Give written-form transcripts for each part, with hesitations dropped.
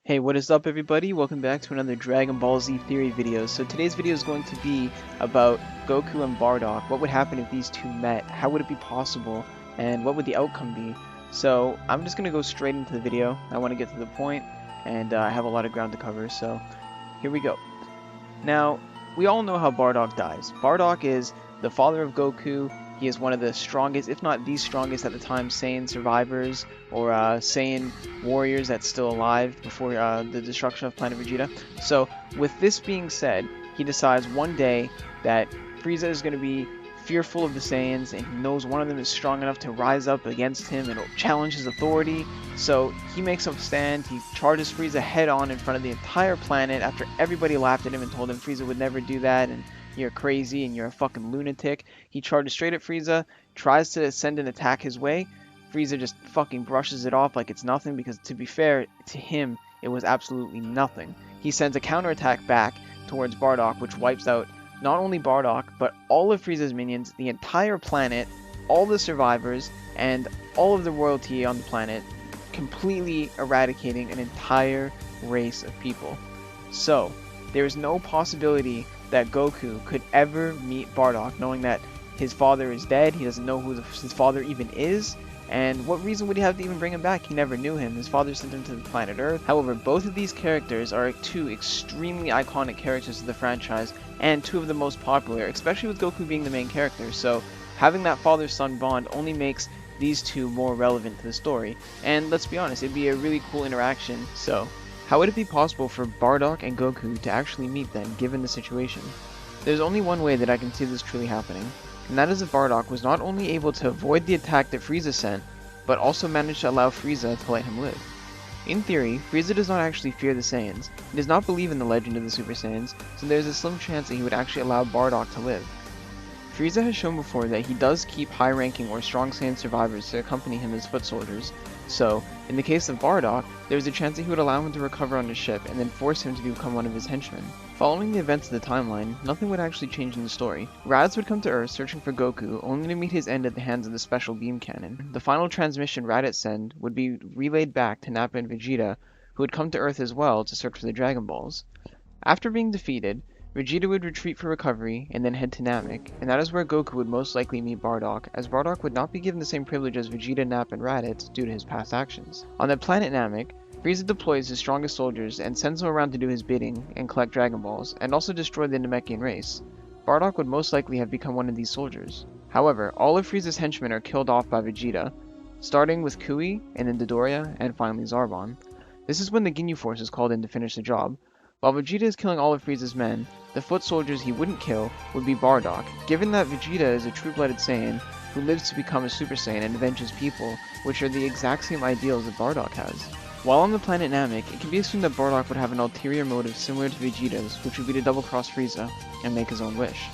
Hey, what is up everybody? Welcome back to another Dragon Ball Z theory video. So today's video is going to be about Goku and Bardock. What would happen if these two met? How would it be possible? And what would the outcome be? So I'm just going to go straight into the video. I want to get to the point, and I have a lot of ground to cover, so here we go. Now, we all know how Bardock dies. Bardock is the father of Goku. He is one of the strongest, if not the strongest at the time, Saiyan survivors or Saiyan warriors that's still alive before the destruction of Planet Vegeta. So, with this being said, he decides one day that Frieza is going to be fearful of the Saiyans, and he knows one of them is strong enough to rise up against him and challenge his authority. So he makes a stand, he charges Frieza head on in front of the entire planet after everybody laughed at him and told him Frieza would never do that and you're crazy and you're a fucking lunatic. He charges straight at Frieza, tries to send an attack his way. Frieza just fucking brushes it off like it's nothing because, to be fair to him, it was absolutely nothing. He sends a counterattack back towards Bardock, which wipes out not only Bardock, but all of Frieza's minions, the entire planet, all the survivors, and all of the royalty on the planet, completely eradicating an entire race of people. So, there is no possibility that Goku could ever meet Bardock, knowing that his father is dead, he doesn't know who his father even is, and what reason would he have to even bring him back? He never knew him. His father sent him to the planet Earth. However, both of these characters are two extremely iconic characters of the franchise, and two of the most popular, especially with Goku being the main character. So having that father-son bond only makes these two more relevant to the story. And let's be honest, it'd be a really cool interaction. So how would it be possible for Bardock and Goku to actually meet then, given the situation? There's only one way that I can see this truly happening, and that is if Bardock was not only able to avoid the attack that Frieza sent, but also managed to allow Frieza to let him live. In theory, Frieza does not actually fear the Saiyans. He does not believe in the legend of the Super Saiyans, so there's a slim chance that he would actually allow Bardock to live. Frieza has shown before that he does keep high-ranking or strong Saiyan survivors to accompany him as foot soldiers, so in the case of Bardock, there's a chance that he would allow him to recover on his ship and then force him to become one of his henchmen. Following the events of the timeline, nothing would actually change in the story. Raditz would come to Earth searching for Goku, only to meet his end at the hands of the special beam cannon. The final transmission Raditz sent would be relayed back to Nappa and Vegeta, who would come to Earth as well to search for the Dragon Balls. After being defeated, Vegeta would retreat for recovery and then head to Namek, and that is where Goku would most likely meet Bardock, as Bardock would not be given the same privilege as Vegeta, Nappa, and Raditz due to his past actions. On the planet Namek, Frieza deploys his strongest soldiers and sends them around to do his bidding and collect Dragon Balls, and also destroy the Namekian race. Bardock would most likely have become one of these soldiers. However, all of Frieza's henchmen are killed off by Vegeta, starting with Cui, and then Dodoria, and finally Zarbon. This is when the Ginyu Force is called in to finish the job. While Vegeta is killing all of Frieza's men, the foot soldiers he wouldn't kill would be Bardock, given that Vegeta is a true-blooded Saiyan who lives to become a Super Saiyan and avenge his people, which are the exact same ideals that Bardock has. While on the planet Namek, it can be assumed that Bardock would have an ulterior motive similar to Vegeta's, which would be to double-cross Frieza and make his own wish.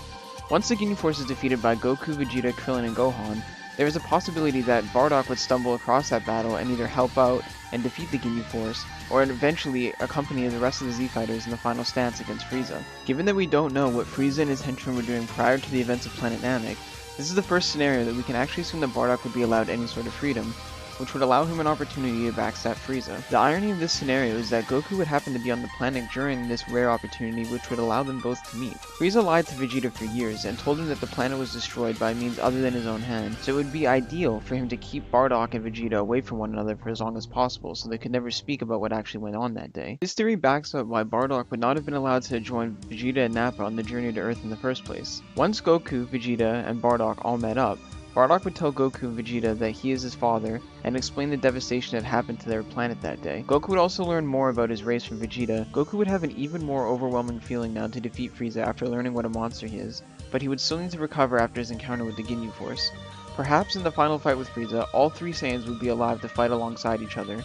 Once the Ginyu Force is defeated by Goku, Vegeta, Krillin, and Gohan, there is a possibility that Bardock would stumble across that battle and either help out and defeat the Ginyu Force, or eventually accompany the rest of the Z-Fighters in the final stance against Frieza. Given that we don't know what Frieza and his henchmen were doing prior to the events of Planet Namek, this is the first scenario that we can actually assume that Bardock would be allowed any sort of freedom, which would allow him an opportunity to backstab Frieza. The irony of this scenario is that Goku would happen to be on the planet during this rare opportunity, which would allow them both to meet. Frieza lied to Vegeta for years and told him that the planet was destroyed by means other than his own hand, so it would be ideal for him to keep Bardock and Vegeta away from one another for as long as possible, so they could never speak about what actually went on that day. This theory backs up why Bardock would not have been allowed to join Vegeta and Nappa on the journey to Earth in the first place. Once Goku, Vegeta, and Bardock all met up, Bardock would tell Goku and Vegeta that he is his father, and explain the devastation that happened to their planet that day. Goku would also learn more about his race from Vegeta. Goku would have an even more overwhelming feeling now to defeat Frieza after learning what a monster he is, but he would still need to recover after his encounter with the Ginyu Force. Perhaps in the final fight with Frieza, all three Saiyans would be alive to fight alongside each other.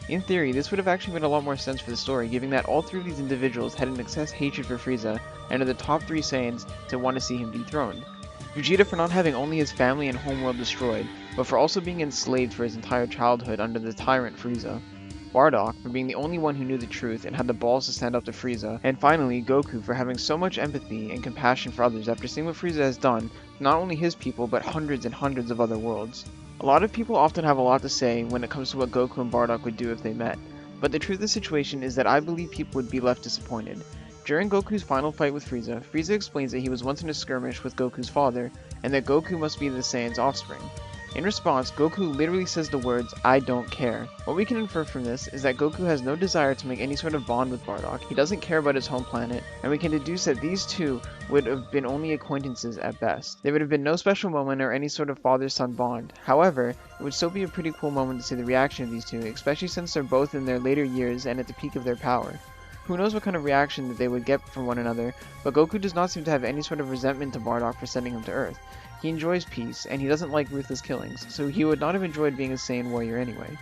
In theory, this would have actually made a lot more sense for the story, given that all three of these individuals had an excess hatred for Frieza, and are the top three Saiyans to want to see him dethroned. Vegeta for not having only his family and homeworld destroyed, but for also being enslaved for his entire childhood under the tyrant Frieza. Bardock for being the only one who knew the truth and had the balls to stand up to Frieza. And finally, Goku for having so much empathy and compassion for others after seeing what Frieza has done to not only his people, but hundreds and hundreds of other worlds. A lot of people often have a lot to say when it comes to what Goku and Bardock would do if they met. But the truth of the situation is that I believe people would be left disappointed. During Goku's final fight with Frieza, Frieza explains that he was once in a skirmish with Goku's father, and that Goku must be the Saiyans' offspring. In response, Goku literally says the words, "I don't care." What we can infer from this is that Goku has no desire to make any sort of bond with Bardock, he doesn't care about his home planet, and we can deduce that these two would have been only acquaintances at best. There would have been no special moment or any sort of father-son bond. However, it would still be a pretty cool moment to see the reaction of these two, especially since they're both in their later years and at the peak of their power. Who knows what kind of reaction that they would get from one another, but Goku does not seem to have any sort of resentment to Bardock for sending him to Earth. He enjoys peace, and he doesn't like ruthless killings, so he would not have enjoyed being a Saiyan warrior anyway.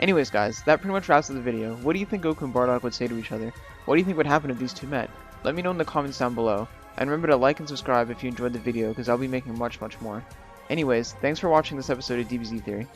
Anyways guys, that pretty much wraps up the video. What do you think Goku and Bardock would say to each other? What do you think would happen if these two met? Let me know in the comments down below, and remember to like and subscribe if you enjoyed the video, because I'll be making much more. Anyways, thanks for watching this episode of DBZ Theory.